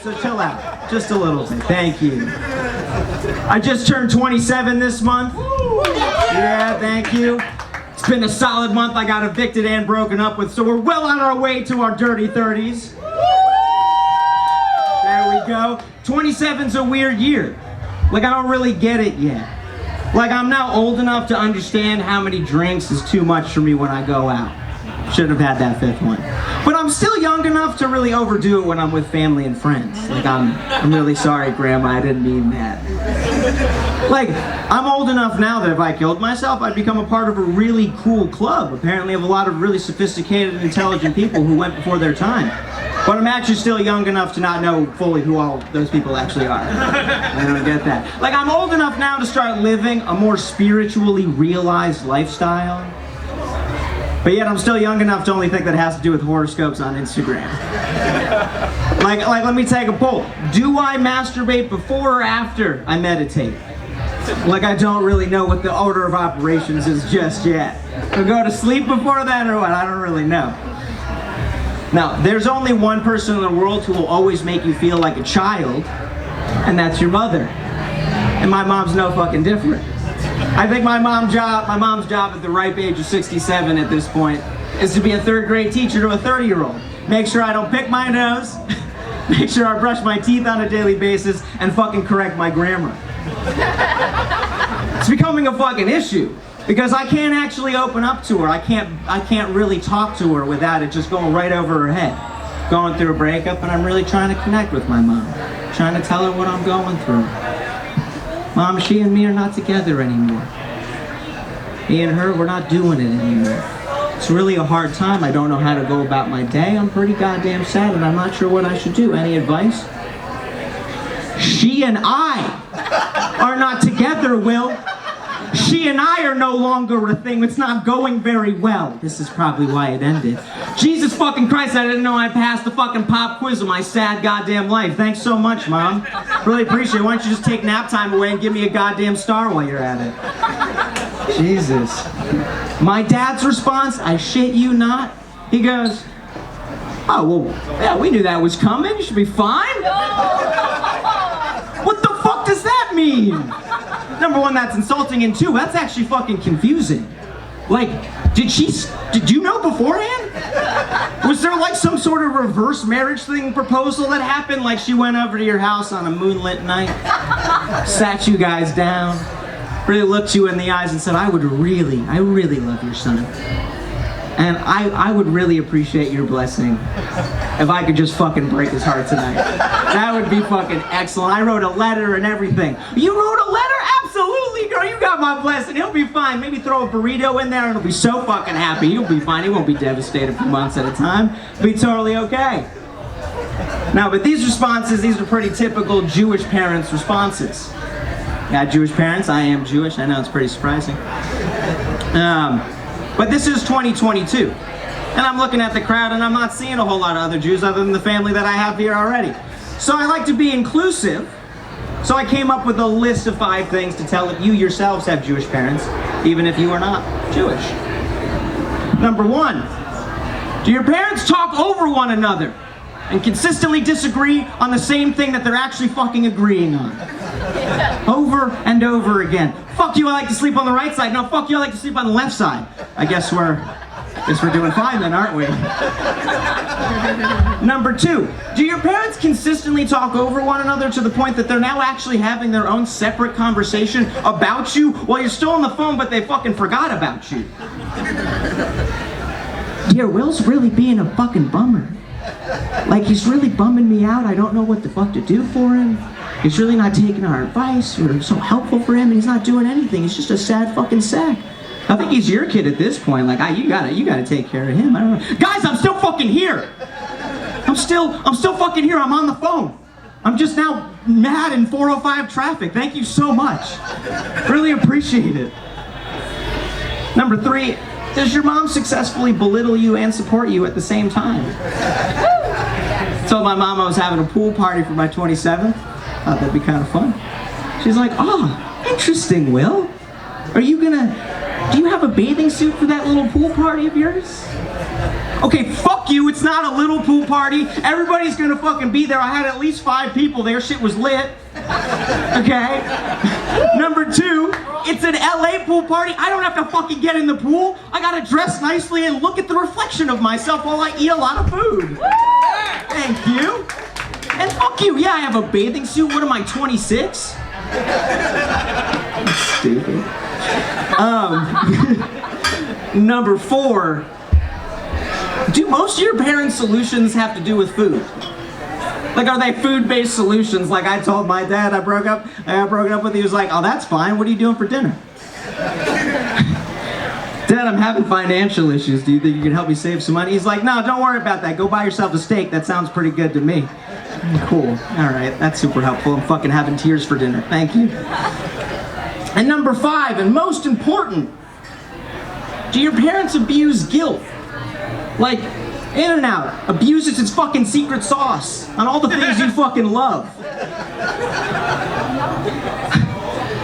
so chill out. Just a little bit. Thank you. I just turned 27 this month. Yeah, thank you. It's been a solid month. I got evicted and broken up with, so we're well on our way to our dirty 30s. There we go. 27's a weird year. Like, I don't really get it yet. Like, I'm now old enough to understand how many drinks is too much for me when I go out. Shouldn't have had that fifth one. But I'm still young enough to really overdo it when I'm with family and friends. Like, I'm really sorry, Grandma, I didn't mean that. Like, I'm old enough now that if I killed myself, I'd become a part of a really cool club. Apparently, of a lot of really sophisticated and intelligent people who went before their time. But I'm actually still young enough to not know fully who all those people actually are. I don't get that. Like, I'm old enough now to start living a more spiritually realized lifestyle. But yet I'm still young enough to only think that it has to do with horoscopes on Instagram. Like, let me take a poll. Do I masturbate before or after I meditate? Like, I don't really know what the order of operations is just yet. So go to sleep before that or what? I don't really know. Now, there's only one person in the world who will always make you feel like a child, and that's your mother. And my mom's no fucking different. I think my mom's job at the ripe age of 67 at this point is to be a third grade teacher to a 30-year-old. Make sure I don't pick my nose, make sure I brush my teeth on a daily basis, and fucking correct my grammar. It's becoming a fucking issue. Because I can't actually open up to her. I can't really talk to her without it just going right over her head. Going through a breakup, and I'm really trying to connect with my mom. Trying to tell her what I'm going through. Mom, she and me are not together anymore. Me and her, we're not doing it anymore. It's really a hard time. I don't know how to go about my day. I'm pretty goddamn sad, and I'm not sure what I should do. Any advice? She and I are not together, Will. She and I are no longer a thing. It's not going very well. This is probably why it ended. Jesus fucking Christ, I didn't know I passed the fucking pop quiz of my sad goddamn life. Thanks so much, Mom. Really appreciate it. Why don't you just take nap time away and give me a goddamn star while you're at it? Jesus. My dad's response, I shit you not. He goes, oh, well, yeah, we knew that was coming. You should be fine. What the fuck does that mean? Number one, that's insulting, and two, that's actually fucking confusing. Like, did you know beforehand? Was there like some sort of reverse marriage thing proposal that happened? Like she went over to your house on a moonlit night, sat you guys down, really looked you in the eyes and said, I really love your son. And I would really appreciate your blessing if I could just fucking break his heart tonight. That would be fucking excellent. I wrote a letter and everything. You wrote a letter? Absolutely, girl. You got my blessing. He'll be fine. Maybe throw a burrito in there and he'll be so fucking happy. He'll be fine. He won't be devastated for months at a time. He'll be totally okay. Now, but these responses, these are pretty typical Jewish parents' responses. Yeah, Jewish parents. I am Jewish. I know it's pretty surprising. But this is 2022, and I'm looking at the crowd and I'm not seeing a whole lot of other Jews other than the family that I have here already. So I like to be inclusive, so I came up with a list of 5 things to tell if you yourselves have Jewish parents, even if you are not Jewish. Number 1, do your parents talk over one another and consistently disagree on the same thing that they're actually fucking agreeing on? Over and over again. Fuck you, I like to sleep on the right side. No, fuck you, I like to sleep on the left side. I guess we're doing fine then, aren't we? Number 2, do your parents consistently talk over one another to the point that they're now actually having their own separate conversation about you while you're still on the phone, but they fucking forgot about you? Dear, Will's really being a fucking bummer. Like, he's really bumming me out. I don't know what the fuck to do for him. He's really not taking our advice. We're so helpful for him, and he's not doing anything. He's just a sad fucking sack. I think he's your kid at this point. Like, you gotta take care of him. I don't know. Guys, I'm still fucking here. I'm still fucking here. I'm on the phone. I'm just now mad in 405 traffic. Thank you so much. Really appreciate it. Number 3, does your mom successfully belittle you and support you at the same time? Told my mom I was having a pool party for my 27th. Thought that'd be kind of fun. She's like, oh, interesting, Will. Do you have a bathing suit for that little pool party of yours? Okay, fuck you, it's It's not a little pool party. Everybody's gonna fucking be there. I had at least 5 people there. Shit was lit. Okay? Number 2, it's an LA pool party. I don't have to fucking get in the pool. I gotta dress nicely and look at the reflection of myself while I eat a lot of food. Thank you. And fuck you. Yeah, I have a bathing suit. What am I, 26? Stupid. Number 4, do most of your parents' solutions have to do with food? Like, are they food-based solutions? Like, I told my dad I broke up with. He was like, oh, that's fine. What are you doing for dinner? Dad, I'm having financial issues. Do you think you can help me save some money? He's like, no, don't worry about that. Go buy yourself a steak. That sounds pretty good to me. Cool. All right, that's super helpful. I'm fucking having tears for dinner. Thank you. And number 5, and most important, do your parents abuse guilt? Like, In-N-Out abuses its fucking secret sauce on all the things you fucking love.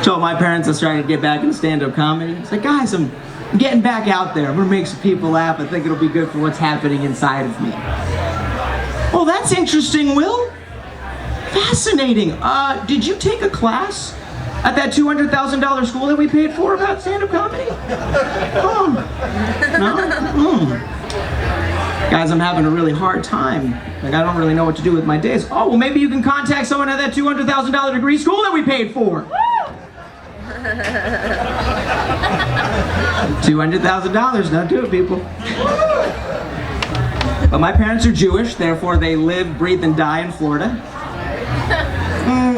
Told my parents I was trying to get back into stand-up comedy. It's like, guys, I'm getting back out there. I'm gonna make some people laugh. I think it'll be good for what's happening inside of me. Well, that's interesting, Will. Fascinating. Did you take a class at that $200,000 school that we paid for about stand-up comedy? No? Guys, I'm having a really hard time. Like, I don't really know what to do with my days. Oh, well, maybe you can contact someone at that $200,000 degree school that we paid for. $200,000, don't do it, people. But my parents are Jewish, therefore they live, breathe, and die in Florida.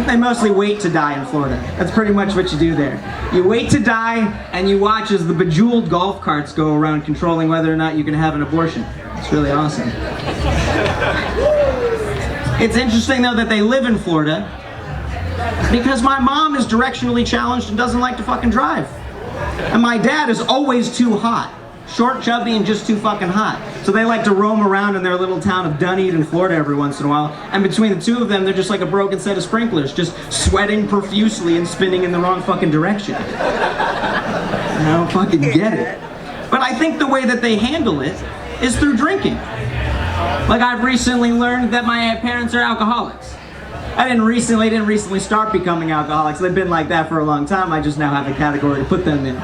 They mostly wait to die in Florida. That's pretty much what you do there. You wait to die, and you watch as the bejeweled golf carts go around controlling whether or not you can have an abortion. It's really awesome. It's interesting, though, that they live in Florida because my mom is directionally challenged and doesn't like to fucking drive. And my dad is always too hot. Short, chubby, and just too fucking hot. So they like to roam around in their little town of Dunedin, Florida every once in a while. And between the two of them, they're just like a broken set of sprinklers, just sweating profusely and spinning in the wrong fucking direction. I don't fucking get it. But I think the way that they handle it is through drinking. Like, I've recently learned that my parents are alcoholics. I didn't recently start becoming alcoholics. They've been like that for a long time. I just now have a category to put them in.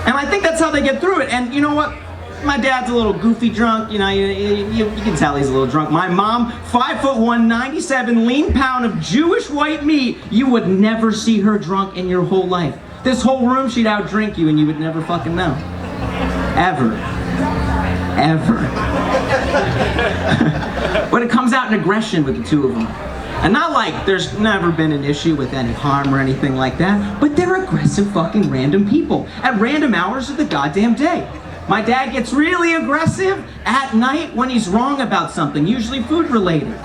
And I think that's how they get through it. And you know what? My dad's a little goofy drunk. You know, you can tell he's a little drunk. My mom, 5'1", 97 lean pound of Jewish white meat. You would never see her drunk in your whole life. This whole room, she'd outdrink you and you would never fucking know. Ever. But it comes out in aggression with the two of them. And not like there's never been an issue with any harm or anything like that, but they're aggressive fucking random people at random hours of the goddamn day. My dad gets really aggressive at night when he's wrong about something, usually food related.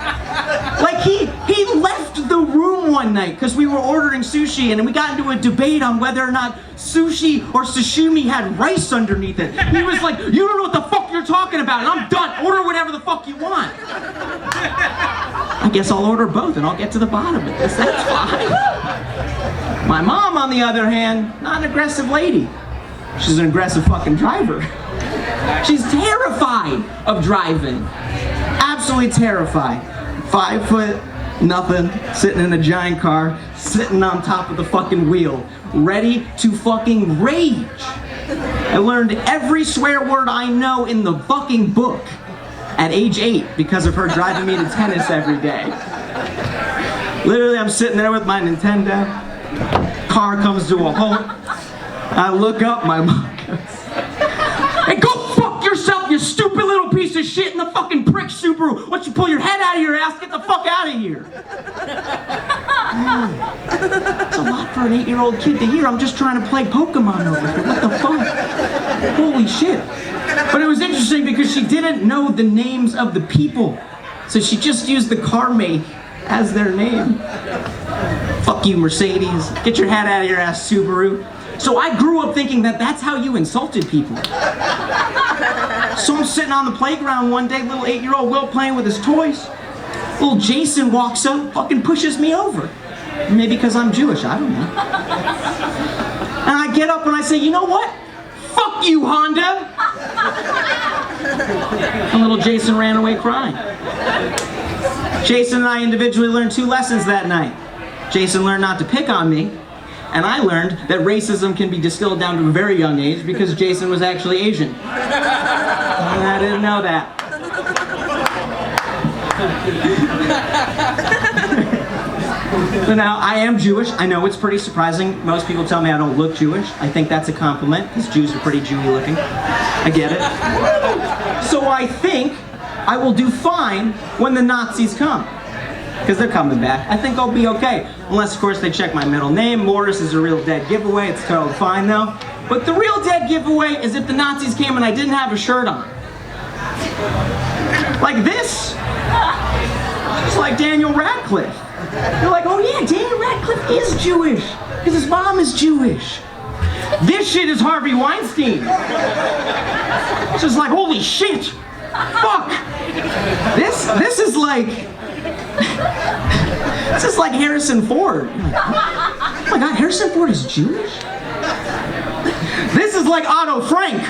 Like he left the room one night because we were ordering sushi and we got into a debate on whether or not sushi or sashimi had rice underneath it. He was like, you don't know what the fuck you're talking about and I'm done. Order whatever the fuck you want. I guess I'll order both and I'll get to the bottom of this. That's fine. My mom, on the other hand, not an aggressive lady. She's an aggressive fucking driver. She's terrified of driving. Absolutely terrified. 5 foot, nothing, sitting in a giant car, sitting on top of the fucking wheel, ready to fucking rage. I learned every swear word I know in the fucking book at age 8 because of her driving me to tennis every day. Literally, I'm sitting there with my Nintendo. Car comes to a halt. I look up, my mom goes, hey, go fuck yourself, you stupid little piece of shit in the fucking prick Subaru. Why don't you pull your head out of your ass, get the fuck out of here. It's a lot for an 8-year-old kid to hear. I'm just trying to play Pokemon over here. What the fuck? Holy shit. But it was interesting because she didn't know the names of the people. So she just used the car make as their name. Fuck you, Mercedes. Get your head out of your ass, Subaru. So I grew up thinking that that's how you insulted people. So I'm sitting on the playground one day, little 8-year-old Will playing with his toys. Little Jason walks up, fucking pushes me over. Maybe because I'm Jewish, I don't know. And I get up and I say, you know what? Fuck you, Honda! And little Jason ran away crying. Jason and I individually learned 2 lessons that night. Jason learned not to pick on me, and I learned that racism can be distilled down to a very young age because Jason was actually Asian. And I didn't know that. So now, I am Jewish. I know it's pretty surprising. Most people tell me I don't look Jewish. I think that's a compliment, because Jews are pretty Jewy looking. I get it. So I think I will do fine when the Nazis come. Because they're coming back. I think I'll be okay. Unless, of course, they check my middle name. Morris is a real dead giveaway. It's totally fine, though. But the real dead giveaway is if the Nazis came and I didn't have a shirt on. Like this. Just like Daniel Radcliffe. They're like, oh yeah, Daniel Radcliffe is Jewish. Because his mom is Jewish. This shit is Harvey Weinstein. It's just like, holy shit. Fuck. This is like... This is like Harrison Ford. Like, oh my God, Harrison Ford is Jewish? This is like Otto Frank.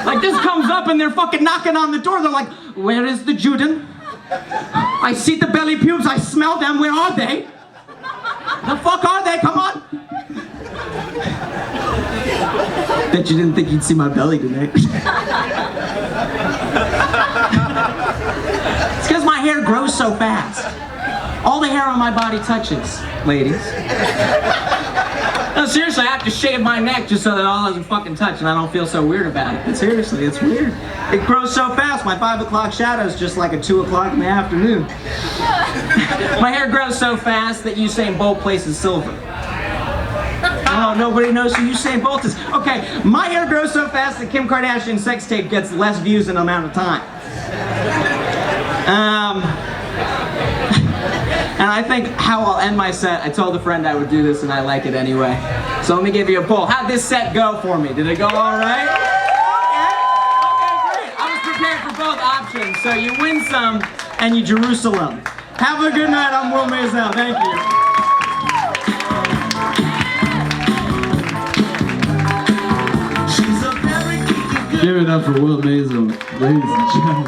Like this comes up and they're fucking knocking on the door. They're like, where is the Juden? I see the belly pubes, I smell them, where are they? The fuck are they? Come on. Bet you didn't think you'd see my belly tonight. It's because my hair grows so fast. All the hair on my body touches, ladies. No, seriously, I have to shave my neck just so that all doesn't fucking touch and I don't feel so weird about it. But seriously, it's weird. It grows so fast, my 5 o'clock shadow is just like a 2 o'clock in the afternoon. My hair grows so fast that Usain Bolt places silver. Oh, nobody knows who Usain Bolt is. Okay, my hair grows so fast that Kim Kardashian's sex tape gets less views in an amount of time. And I think how I'll end my set, I told a friend I would do this and I like it anyway. So let me give you a poll. How'd this set go for me? Did it go all right? Okay, great. I was prepared for both options. So you win some and you Jerusalem. Have a good night. I'm Will Maisel. Thank you. Give it up for Will Maisel, ladies and gentlemen.